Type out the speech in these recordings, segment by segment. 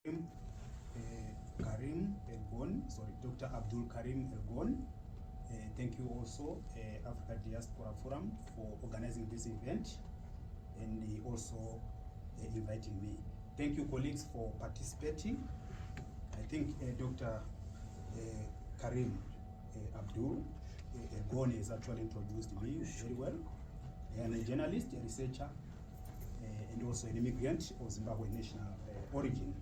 Karim Elgon, sorry, Dr. Abdul Karim Elgon. Thank you also, Africa Diaspora Forum, for organizing this event and also inviting me. Thank you, colleagues, for participating. I think Dr. Karim Abdul Elgon has actually introduced me very well. I am a journalist, a researcher, and also an immigrant of Zimbabwe national origin.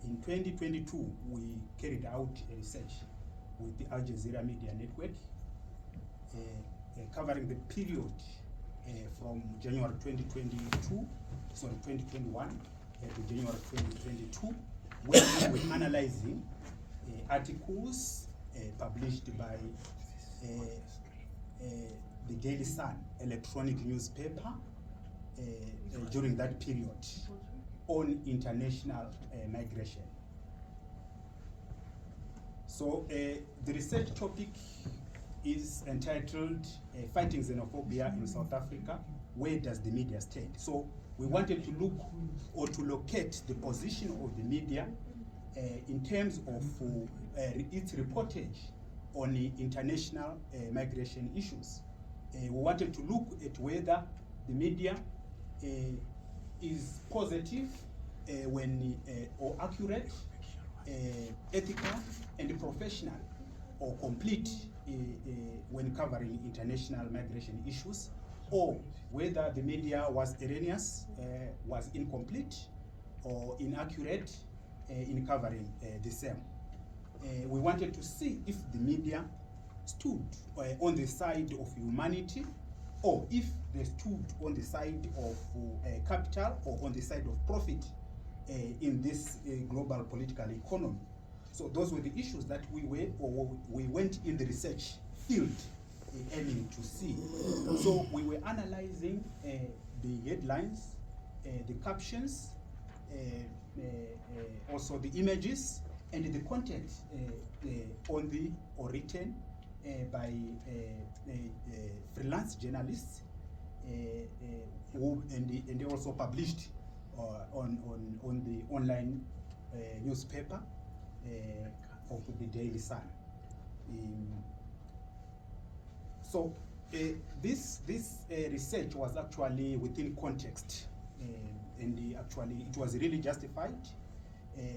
In 2022, we carried out a research with the Xenophobia Media Network covering the period from January 2021 to January 2022, where we were analyzing articles published by the Daily Sun electronic newspaper during that period on international migration. So the research topic is entitled Fighting Xenophobia in South Africa, Where Does the Media Stand? So we wanted to look or to locate the position of the media in terms of its reportage on international migration issues. We wanted to look at whether the media is positive or accurate, ethical and professional, or complete when covering international migration issues, or whether the media was erroneous, was incomplete or inaccurate in covering the same. We wanted to see if the media stood on the side of humanity, or if they stood on the side of capital or on the side of profit in this global political economy. So those were the issues that we went in the research field aiming to see. So we were analyzing the headlines, the captions, also the images and the content on the or written by freelance journalists and they also published on the online newspaper of the Daily Sun. So this research was actually within context, and actually it was really justified.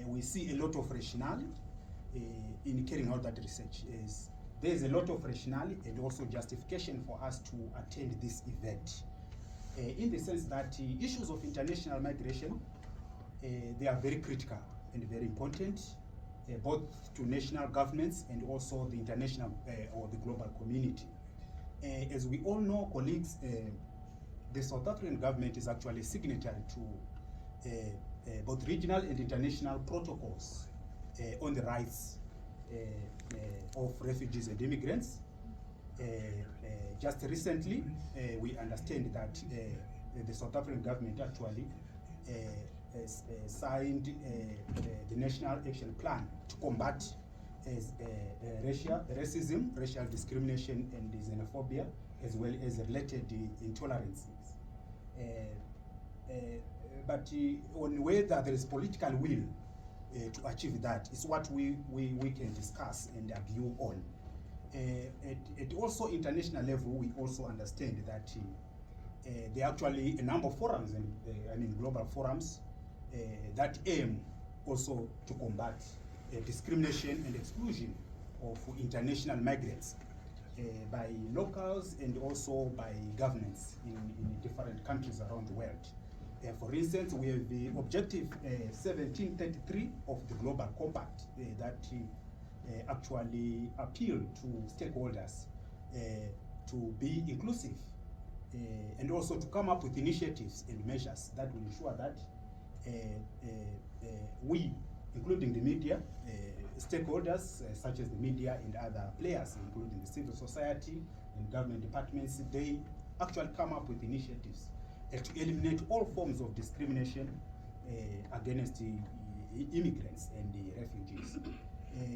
We see a lot of rationale in carrying out that research. There is a lot of rationale and also justification for us to attend this event, in the sense that issues of international migration, they are very critical and very important, both to national governments and also the international or the global community. As we all know, colleagues, the South African government is actually signatory to both regional and international protocols on the rights of refugees and immigrants. Just recently, we understand that the South African government actually signed the National Action Plan to combat racism, racial discrimination and xenophobia, as well as related intolerances. But on whether there is political will to achieve that is what we can discuss and argue on. At also international level, we also understand that there are actually a number of forums, and global forums, that aim also to combat discrimination and exclusion of international migrants by locals and also by governments in different countries around the world. For instance, we have the objective 1733 of the Global Compact that actually appeal to stakeholders to be inclusive and also to come up with initiatives and measures that will ensure that we, including the media, stakeholders such as the media and other players, including the civil society and government departments, they actually come up with initiatives to eliminate all forms of discrimination against immigrants and refugees.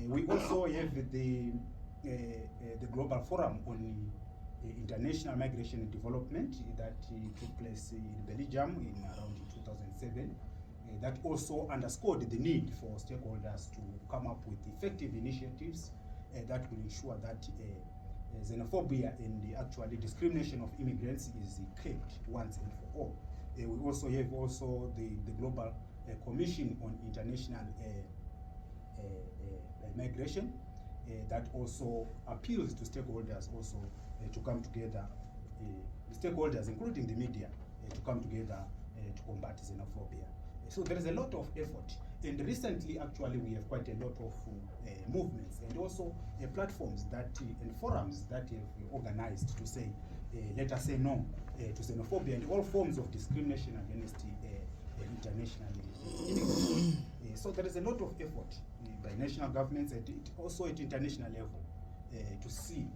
We also have the Global Forum on International Migration and Development that took place in Belgium in around 2007. that also underscored the need for stakeholders to come up with effective initiatives that will ensure that xenophobia and the actually discrimination of immigrants is kept once and for all. We also have the Global Commission on International Migration that also appeals to stakeholders also to come together, stakeholders including the media, to come together to combat xenophobia. So there is a lot of effort, and recently actually we have quite a lot of movements and also platforms that and forums that have organized to say let us say no to xenophobia and all forms of discrimination against international immigrants. So there is a lot of effort by national governments and also at international level to see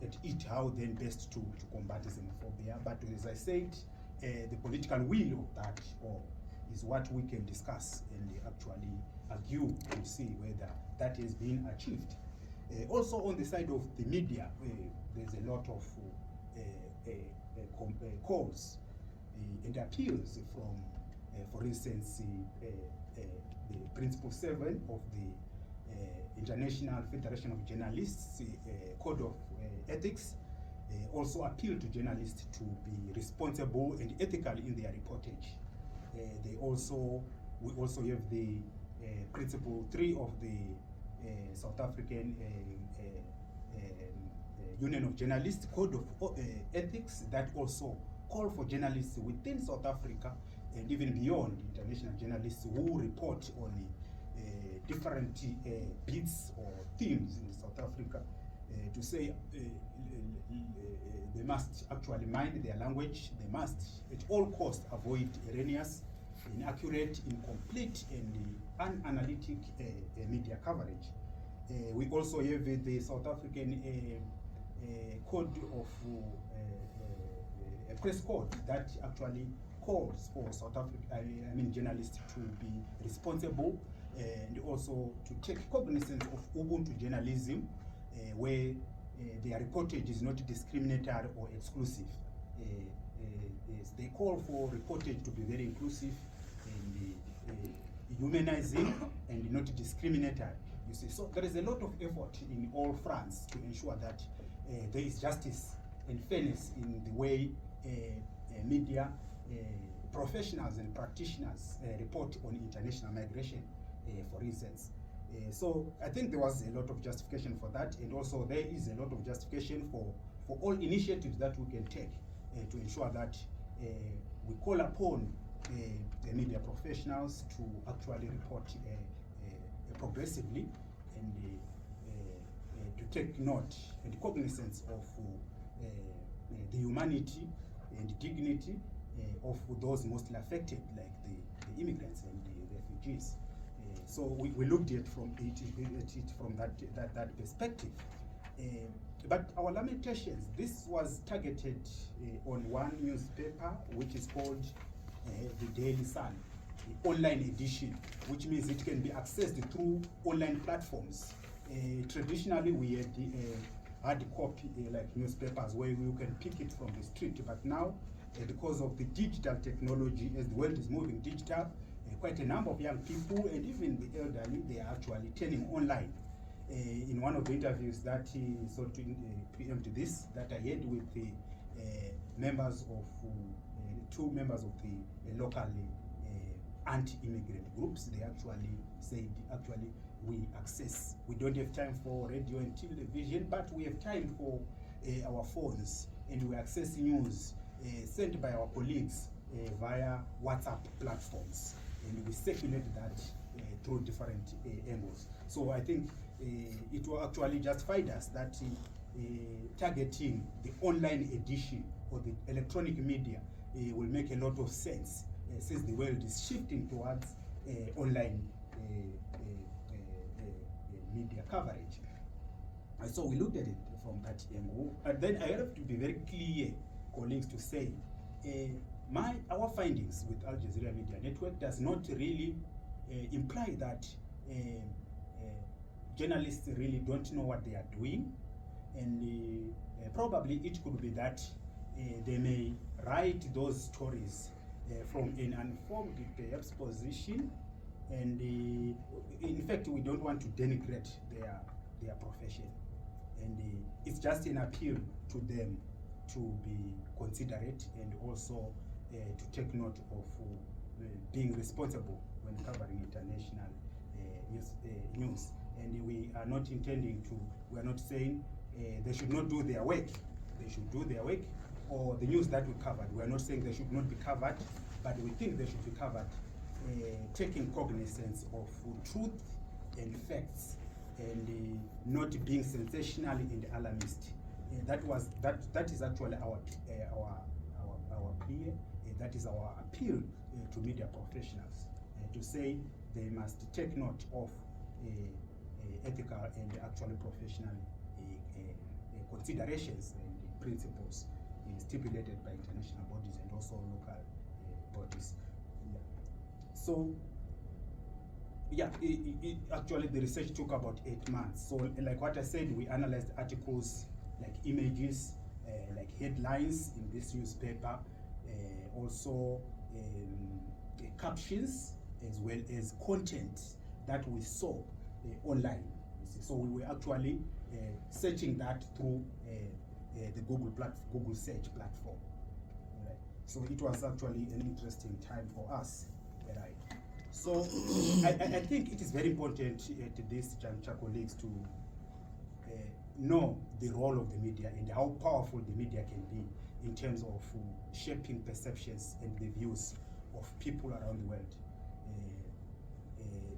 at it how then best to combat xenophobia. But as I said, the political will of that is what we can discuss and actually argue to see whether that has been achieved. Also on the side of the media, there's a lot of calls and appeals from, for instance, the Principle 7 of the International Federation of Journalists Code of Ethics also appeal to journalists to be responsible and ethical in their reportage. We also have the Principle 3 of the South African Union of Journalists Code of Ethics that also call for journalists within South Africa and even beyond, international journalists who report on different bits or themes in South Africa to say they must actually mind their language, they must at all costs avoid erroneous, inaccurate, incomplete and unanalytic media coverage. We also have the South African code of a press code that actually calls for South Africa, journalists to be responsible and also to take cognizance of Ubuntu journalism, where their reportage is not discriminatory or exclusive. They call for reportage to be very inclusive and humanizing and not discriminatory. You see, so there is a lot of effort in all fronts to ensure that there is justice and fairness in the way media professionals and practitioners report on international migration, for instance. So I think there was a lot of justification for that, and also there is a lot of justification for all initiatives that we can take to ensure that we call upon the media professionals to actually report progressively and to take note and cognizance of the humanity and dignity of those mostly affected, like the immigrants and the refugees. So we looked at it from that perspective. But our lamentations, this was targeted on one newspaper, which is called the Daily Sun, the online edition, which means it can be accessed through online platforms. Traditionally, we had hard copy like newspapers where you can pick it from the street, but now because of the digital technology, as the world is moving digital, quite a number of young people and even the elderly, they are actually turning online. In one of the interviews that sort of preempt this, that I had with the members of two members of the local anti-immigrant groups, they actually said, we don't have time for radio and television, but we have time for our phones, and we access news sent by our colleagues via WhatsApp platforms, and we circulate that through different angles. So I think it will actually justified us that targeting the online edition or the electronic media will make a lot of sense since the world is shifting towards online media coverage. So we looked at it from that angle. And then I have to be very clear, colleagues, to say our findings with Al Jazeera Media Network does not really imply that journalists really don't know what they are doing, and probably it could be that they may write those stories from an informed perhaps position, and in fact we don't want to denigrate their profession, and it's just an appeal to them to be considerate and also to take note of being responsible when covering international news. And we are not intending to, we are not saying they should not do their work. They should do their work, or the news that we covered, we are not saying they should not be covered, but we think they should be covered, taking cognizance of truth and facts, and not being sensational and alarmist. That is actually our plea. That is our appeal to media professionals, to say they must take note of ethical and actually professional considerations and principles stipulated by international bodies and also local bodies. Yeah. So, yeah, actually the research took about 8 months. So, like what I said, we analyzed articles like images, like headlines in this newspaper, also captions, as well as content that we saw online. So we were actually searching that through the Google search platform. Right. So it was actually an interesting time for us. Right. So I think it is very important at this juncture, colleagues, to know the role of the media and how powerful the media can be in terms of shaping perceptions and the views of people around the world.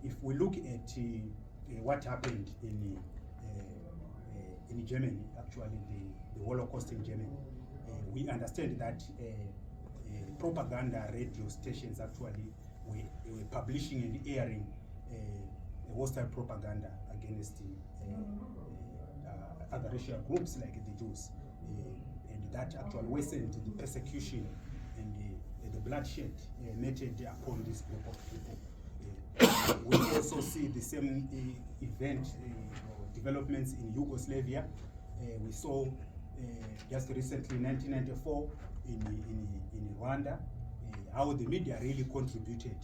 If we look at what happened in Germany, actually the Holocaust in Germany, we understand that propaganda radio stations actually were publishing and airing hostile propaganda against other racial groups like the Jews, and that actually worsened the persecution and the bloodshed meted upon this group of people. We also see the same event developments in Yugoslavia. We saw just recently, 1994, in Rwanda, how the media really contributed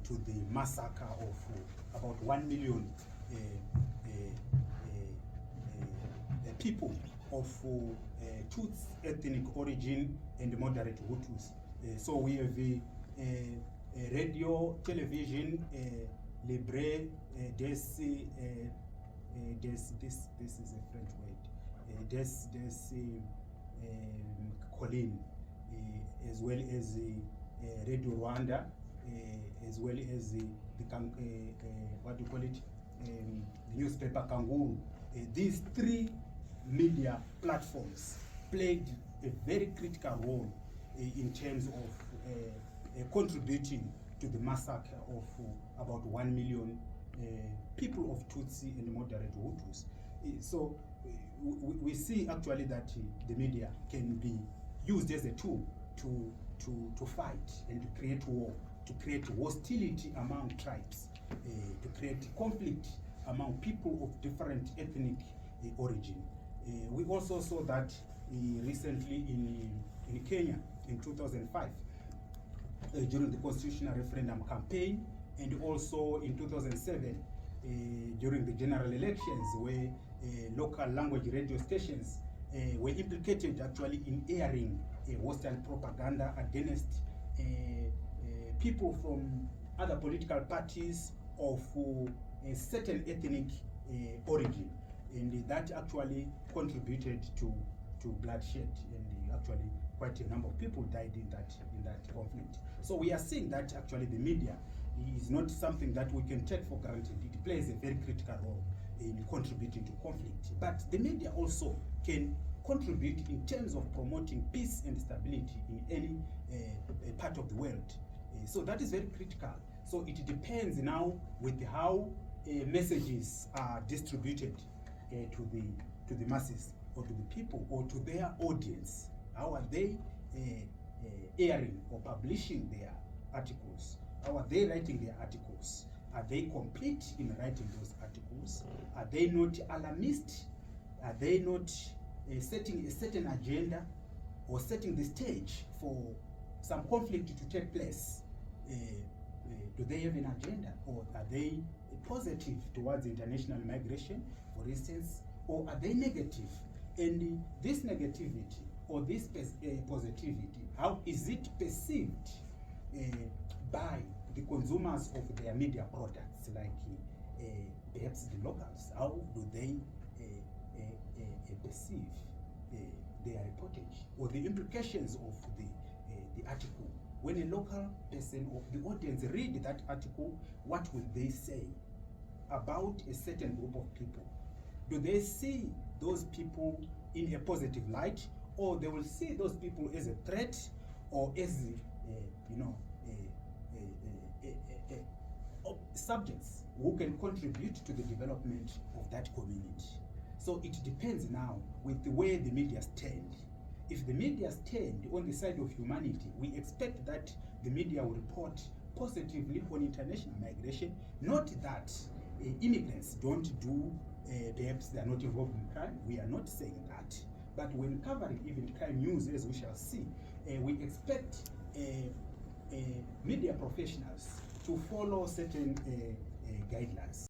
to the massacre of about 1 million people of Tutsi ethnic origin and moderate Hutus. So we have radio, television, Libre, this is a French word, Colin, as well as Radio Rwanda, as well as the what do you call it, the newspaper Kanguru. These three media platforms played a very critical role in terms of contributing to the massacre of about 1 million people of Tutsi and moderate Hutus. So we see actually that the media can be used as a tool to fight and to create war, to create hostility among tribes, to create conflict among people of different ethnic origin. We also saw that recently in Kenya in 2005 during the constitutional referendum campaign, and also in 2007 during the general elections, where local language radio stations were implicated actually in airing hostile propaganda against people from other political parties of a certain ethnic origin, and that actually contributed to bloodshed, and actually quite a number of people died in that conflict. So we are seeing that actually the media is not something that we can take for granted. It plays a very critical role in contributing to conflict, but the media also can contribute in terms of promoting peace and stability in any part of the world. So that is very critical. So it depends now with how messages are distributed to the masses, or to the people, or to their audience. How are they airing or publishing their articles? How are they writing their articles? Are they complete in writing those articles? Are they not alarmist? Are they not setting a certain agenda or setting the stage for some conflict to take place, do they have an agenda, or are they positive towards international migration, for instance, or are they negative? And this negativity or this positivity, how is it perceived by the consumers of their media products, like perhaps the locals? How do they perceive their reportage or the implications of the article? When a local person of the audience read that article, what will they say about a certain group of people? Do they see those people in a positive light, or they will see those people as a threat, or as subjects who can contribute to the development of that community? So it depends now with the way the media stand. If the media stand on the side of humanity, we expect that the media will report positively on international migration. Not that immigrants don't do, perhaps they are not involved in crime. We are not saying that. But when covering even crime news, as we shall see, we expect media professionals to follow certain guidelines.